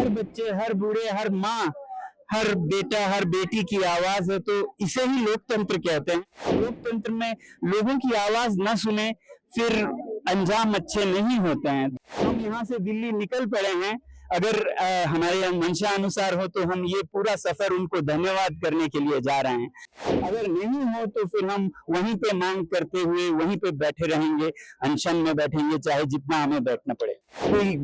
हर बच्चे, हर बूढ़े, हर माँ, हर बेटा, हर बेटी की आवाज है, तो इसे ही लोकतंत्र कहते हैं। लोकतंत्र में लोगों की आवाज न सुने फिर अंजाम अच्छे नहीं होते हैं। हम यहाँ से दिल्ली निकल पड़े हैं, अगर हमारे मंशा अनुसार हो तो हम ये पूरा सफर उनको धन्यवाद करने के लिए जा रहे हैं। अगर नहीं हो तो फिर हम वहीं पे मांग करते हुए वहीं पे बैठे रहेंगे, अनशन में बैठेंगे, चाहे जितना हमें बैठना पड़े। कोई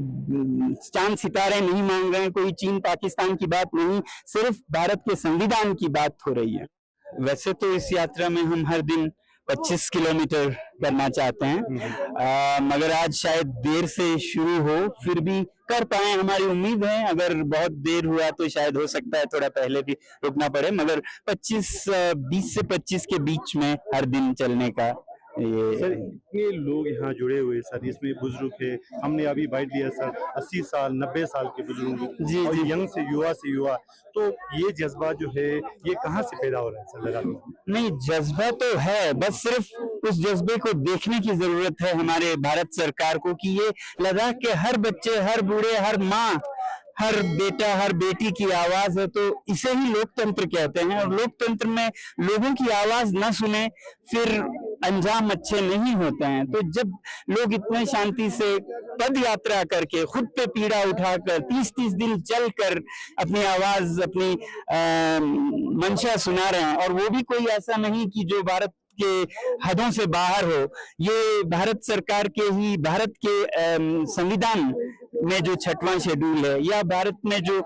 चांद सितारे नहीं मांग रहे हैं, कोई चीन पाकिस्तान की बात नहीं, सिर्फ भारत के संविधान की बात हो रही है। वैसे तो इस यात्रा में हम हर दिन 25 किलोमीटर करना चाहते हैं, मगर आज शायद देर से शुरू हो, फिर भी कर पाए, हमारी उम्मीद है। अगर बहुत देर हुआ तो शायद हो सकता है थोड़ा पहले भी रुकना पड़े, मगर 20 से 25 के बीच में हर दिन चलने का ये। सर इतने लोग यहाँ जुड़े हुए सर, इसमें बुजुर्ग है, हमने अभी बाइट लिया सर 80 साल 90 साल के बुजुर्ग जी और जी यंग से युवा, तो ये जज्बा जो है ये कहाँ से पैदा हो रहा है सर लद्दाख में? नहीं, जज्बा तो है, बस सिर्फ उस जज्बे को देखने की जरूरत है हमारे भारत सरकार को कि ये लद्दाख के हर बच्चे, हर बूढ़े, हर माँ, हर बेटा, हर बेटी की आवाज है, तो इसे ही लोकतंत्र कहते हैं। और लोकतंत्र में लोगों की आवाज न सुने फिर अंजाम अच्छे नहीं होते हैं। तो जब लोग इतने शांति से पद यात्रा करके, खुद पे पीड़ा उठाकर, 30-30 दिन चलकर अपनी आवाज, अपनी मंशा सुना रहे हैं, और वो भी कोई ऐसा नहीं कि जो भारत के हदों से बाहर हो, ये भारत सरकार के ही, भारत के संविधान में जो 6वां शेड्यूल है, या भारत में जो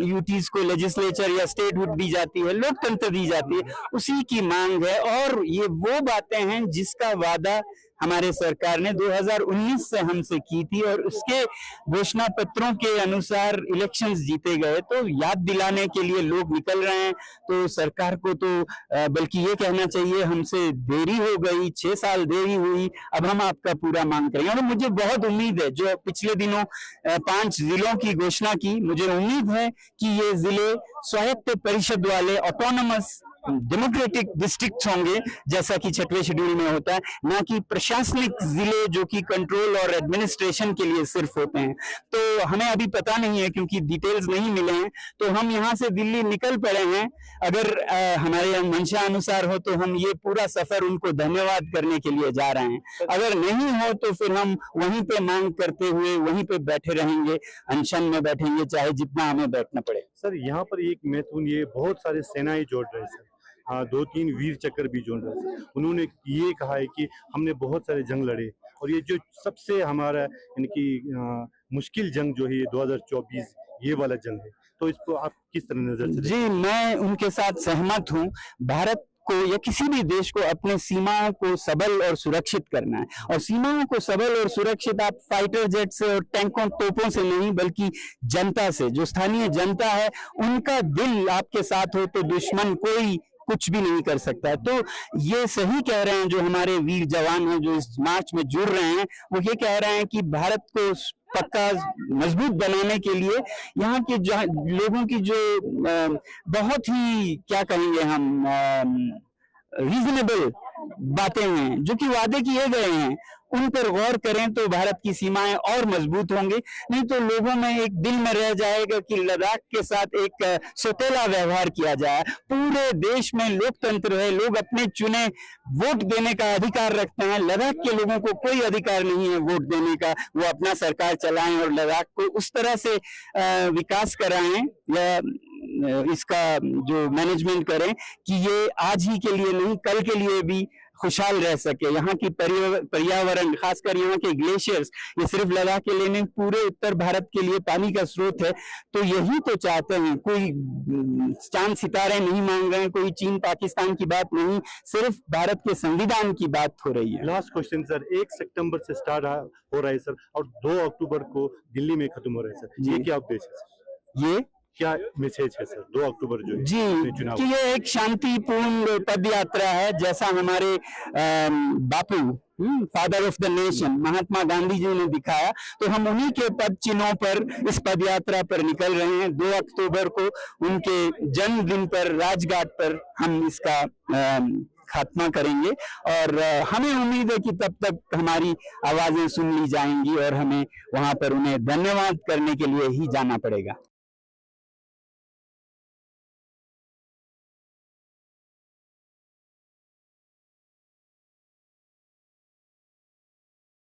यूटीज को लेजिस्लेचर या स्टेटहुड दी जाती है, लोकतंत्र दी जाती है, उसी की मांग है। और ये वो बातें हैं जिसका वादा हमारे सरकार ने 2019 से हमसे की थी, और उसके घोषणा पत्रों के अनुसार इलेक्शंस जीते गए। तो याद दिलाने के लिए लोग निकल रहे हैं। तो सरकार को तो बल्कि ये कहना चाहिए, हमसे देरी हो गई, 6 साल देरी हुई, अब हम आपका पूरा मांग करेंगे। और मुझे बहुत उम्मीद है, जो पिछले दिनों 5 जिलों की घोषणा की, मुझे उम्मीद है कि ये जिले स्वायत्त परिषद वाले ऑटोनमस डेमोक्रेटिक डिस्ट्रिक्ट होंगे, जैसा कि 6वें शेड्यूल में होता है, ना कि प्रशासनिक जिले जो कि कंट्रोल और एडमिनिस्ट्रेशन के लिए सिर्फ होते हैं। तो हमें अभी पता नहीं है, क्योंकि डिटेल्स नहीं मिले हैं, तो हम यहाँ से दिल्ली निकल पड़े हैं। अगर हमारे मंशा अनुसार हो तो हम ये पूरा सफर उनको धन्यवाद करने के लिए जा रहे हैं। अगर नहीं हो तो फिर हम वहीं पे मांग करते हुए वहीं पे बैठे रहेंगे, अनशन में बैठेंगे, चाहे जितना हमें बैठना पड़े। सर यहाँ पर एक महत्वपूर्ण, ये बहुत सारे सेनाएं जोड़ रहे हैं सर, हाँ 2-3 वीर चक्र भी जोड़ रहे हैं। उन्होंने ये कहा है कि हमने बहुत सारे जंग लड़े, और ये जो सबसे हमारा इनकी मुश्किल जंग जो है 2024 ये वाला जंग है, तो इसको आप किस तरह नजर से? जी, मैं उनके साथ सहमत हूँ। भारत को या किसी भी देश को अपने सीमाओं को सबल और सुरक्षित करना है, और सीमाओं को सबल और सुरक्षित आप फाइटर जेट से और टैंकों, तोपों से नहीं, बल्कि जनता से, जो स्थानीय जनता है, उनका दिल आपके साथ हो तो दुश्मन कोई कुछ भी नहीं कर सकता है। तो ये सही कह रहे हैं जो हमारे वीर जवान हैं, जो इस मार्च में जुड़ रहे हैं, वो ये कह रहे हैं कि भारत को पक्का मजबूत बनाने के लिए यहाँ के लोगों की जो बहुत ही, क्या कहेंगे हम, रीजनेबल बातें हैं, जो कि वादे किए गए हैं, उन पर गौर करें तो भारत की सीमाएं और मजबूत होंगी। नहीं तो लोगों में एक दिल में रह जाएगा कि लद्दाख के साथ एक सौतेला व्यवहार किया जाए। पूरे देश में लोकतंत्र है, लोग अपने चुने वोट देने का अधिकार रखते हैं। लद्दाख के लोगों को कोई अधिकार नहीं है वोट देने का। वो अपना सरकार चलाएं और लद्दाख को उस तरह से विकास कराएं, या इसका जो मैनेजमेंट करें कि ये आज ही के लिए नहीं, कल के लिए भी खुशहाल रह सके। यहाँ की पर्यावरण, खासकर यहाँ के ग्लेशियर्स, ये सिर्फ लद्दाख के लिए नहीं, पूरे उत्तर भारत के लिए पानी का स्रोत है। तो यही तो चाहते हैं। कोई चांद सितारे नहीं मांग रहे हैं, कोई चीन पाकिस्तान की बात नहीं, सिर्फ भारत के संविधान की बात हो रही है। लास्ट क्वेश्चन सर, 1 सितंबर से स्टार्ट हो रहा है सर, और 2 अक्टूबर को दिल्ली में खत्म हो रहा है सर, ये क्या उद्देश्य है सर? ये क्या मैसेज है सर 2 अक्टूबर जो जी, कि ये एक शांतिपूर्ण पद यात्रा है, जैसा हमारे बापू, father of the nation, Mahatma Gandhi ji ने दिखाया। तो हम उन्हीं के पद चिन्हों पर इस पद यात्रा पर निकल रहे हैं। 2 अक्टूबर को उनके जन्मदिन पर राजघाट पर हम इसका खात्मा करेंगे। और हमें उम्मीद है कि तब तक हमारी आवाजें सुन ली जाएंगी और हमें वहां पर उन्हें धन्यवाद करने के लिए ही जाना पड़ेगा।